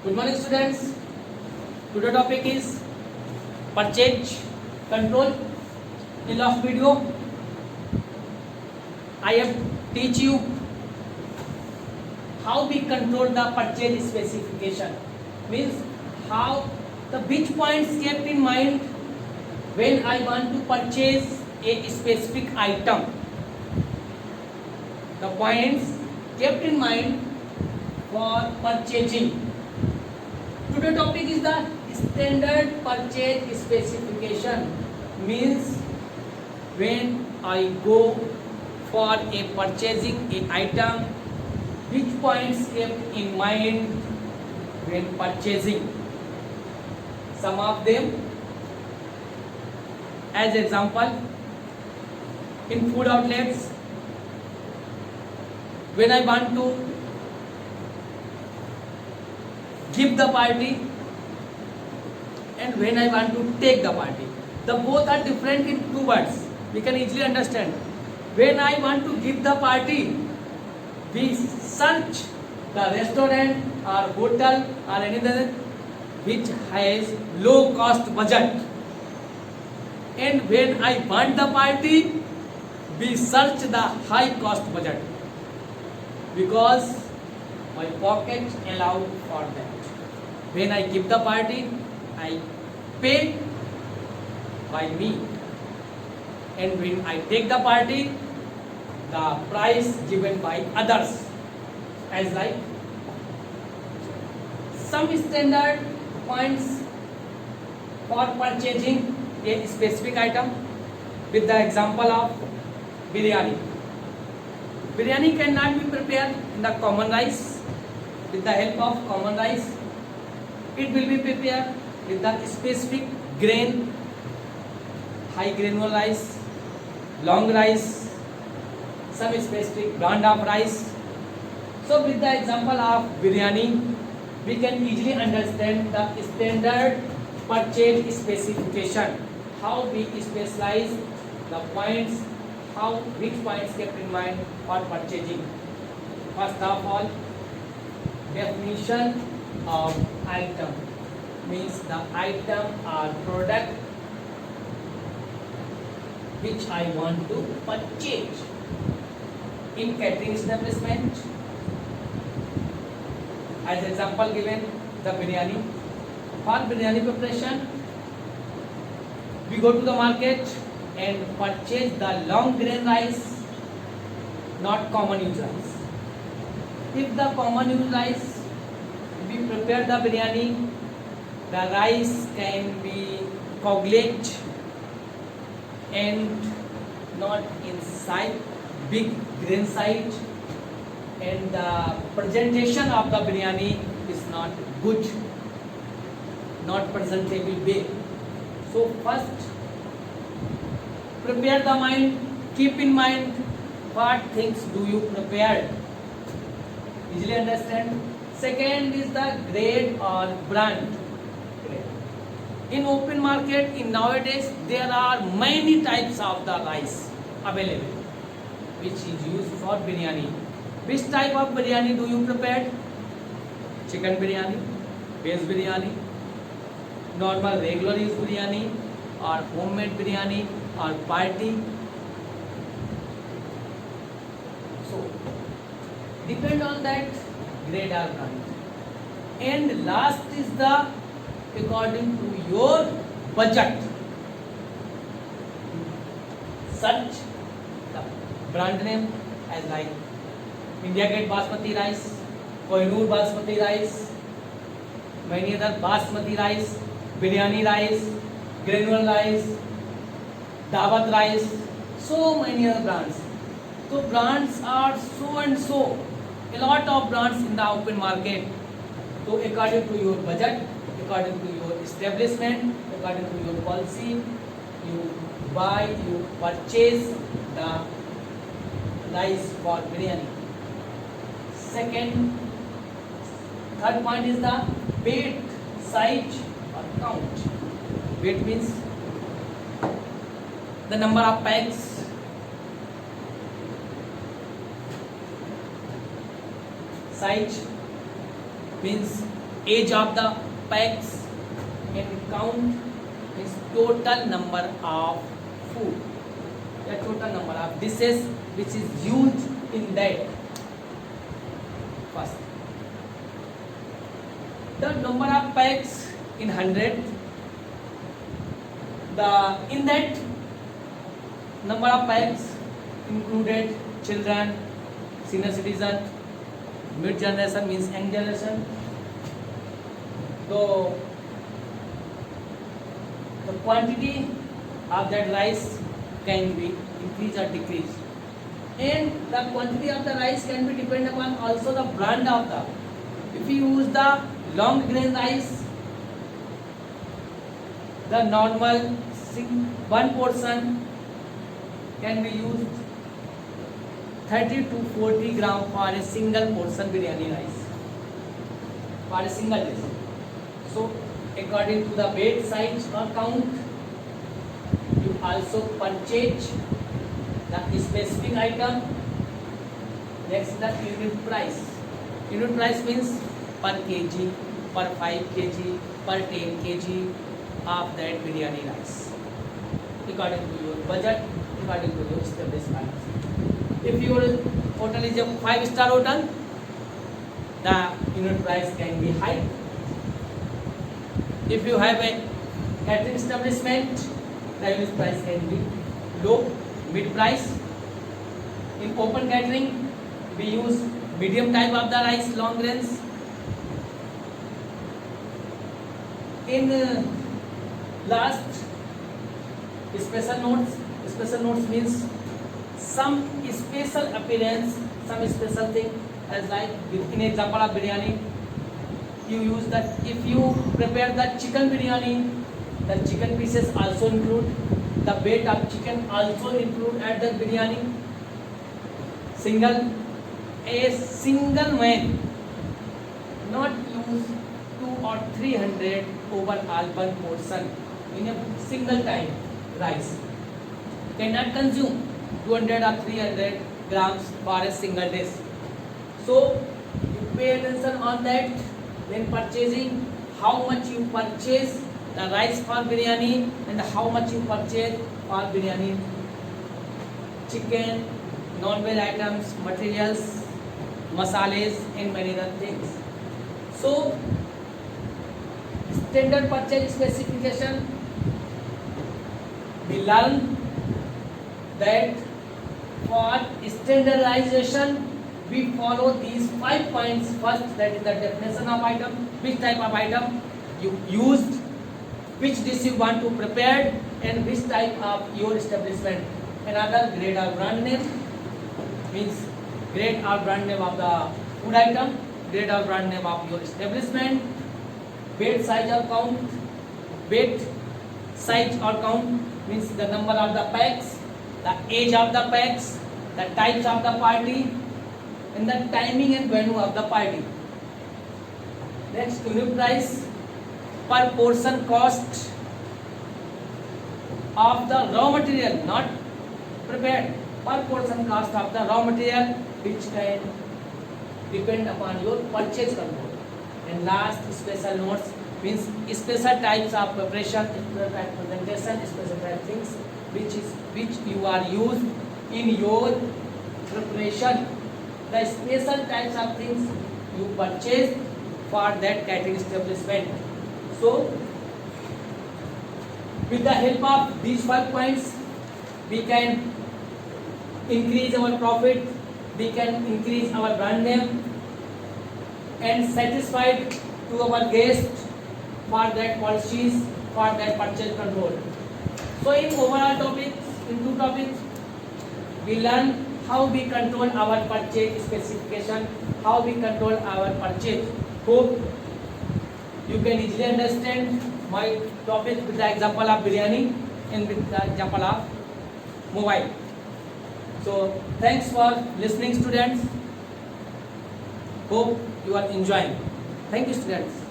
Good morning, students. Today topic is purchase control. In last video, I have teach you how we control the purchase specification. Means how the which points kept in mind when I want to purchase a specific item. The points kept in mind for purchasing. Today topic is the standard purchase specification. Means when I go for a purchasing a item, which points kept in mind when purchasing. Some of them as example, in food outlets, when I want to give the party and when I want to take the party, the both are different in two words. We can easily understand. When I want to give the party, we search the restaurant or hotel or anything which has low cost budget, and when I want the party, we search the high cost budget because my pocket allow for that. When I give the party, I pay by me, and when I take the party, the price given by others. As like some standard points for purchasing a specific item, with the example of biryani. Biryani cannot be prepared in the common rice. With the help of common rice, it will be prepared with the specific grain, high granular rice, long rice, some specific brand of rice. So with the example of biryani, we can easily understand the standard purchase specification, how we specialize the points, how which points kept in mind for purchasing. First of all, definition of item means the item or product which I want to purchase. In catering establishment, as example given, the biryani. For biryani preparation, we go to the market and purchase the long grain rice, not common use rice. If the common use rice, we prepare the biryani, the rice can be coagulate and not inside big grain size, and the presentation of the biryani is not good, not presentable way. So first, prepare the mind, keep in mind what things do you prepare. Easily understand. Second is the grade or brand. In open market, in nowadays, there are many types of the rice available, which is used for biryani. Which type of biryani do you prepare? Chicken biryani, veg biryani, normal regular use biryani, or homemade biryani, or party. So, depend on that grade or brand. And last is the according to your budget. Search the brand name as like India Gate Basmati rice, Kohinoor Basmati rice, many other Basmati rice, biryani rice, granular rice, Dawat rice, so many other brands. So brands are so and so, a lot of brands in the open market. So according to your budget, according to your establishment, according to your policy, you buy, you purchase the rice for biryani. Second, third point is the weight, size or count. Weight means the number of packs. Size means age of the packs, and count is total number of food, the total number of dishes which is used in that. First, the number of packs in 100, the in that number of packs included children, senior citizen, mid generation means young generation. So the quantity of that rice can be increased or decreased, and the quantity of the rice can be depend upon also the brand of the. If you use the long grain rice, the normal one portion can be used 30 to 40 gram for a single portion biryani rice for a single dish. So according to the weight, size or count, you also purchase the specific item. Next, the unit price. Unit price means per kg, per 5 kg, per 10 kg of that biryani rice, according to your budget, according to your establishment. If your hotel is a 5-star hotel, the unit price can be high. If you have a catering establishment, the unit price can be low, mid price. In open catering, we use medium type of the rice, long grains. In last, special notes means some special appearance, some special thing, as like in example of biryani, you use that. If you prepare the chicken biryani, the chicken pieces also include, the weight of chicken also include at the biryani. A single man not use 200 or 300 overall one portion in a single time rice, cannot consume 200 or 300 grams for a single dish. So you pay attention on that when purchasing, how much you purchase the rice for biryani and how much you purchase for biryani, chicken, non-veg items, materials, masales and many other things. So standard purchase specification, we learn that for standardization we follow these 5 points. First, that is the definition of item, which type of item you used, which dish you want to prepare, and which type of your establishment. Another, grade or brand name means grade or brand name of the food item, grade or brand name of your establishment. Weight, size or count. Weight, size or count means the number of the packs, the age of the packs, the types of the party, and the timing and venue of the party. Next, unit price, per portion cost of the raw material, not prepared, per portion cost of the raw material, which can depend upon your purchase control. And last, special notes means special types of preparation, special type presentation, special type things which you are used in your preparation. The special types of things you purchase for that catering establishment. So with the help of these 5 points, we can increase our profit, we can increase our brand name, and satisfied to our guests for that policies, for that purchase control. So in overall topics, in 2 topics, we learn how we control our purchase specification, how we control our purchase. Hope you can easily understand my topic with the example of biryani and with the example of mobile. So thanks for listening, students. Hope you are enjoying. Thank you, students.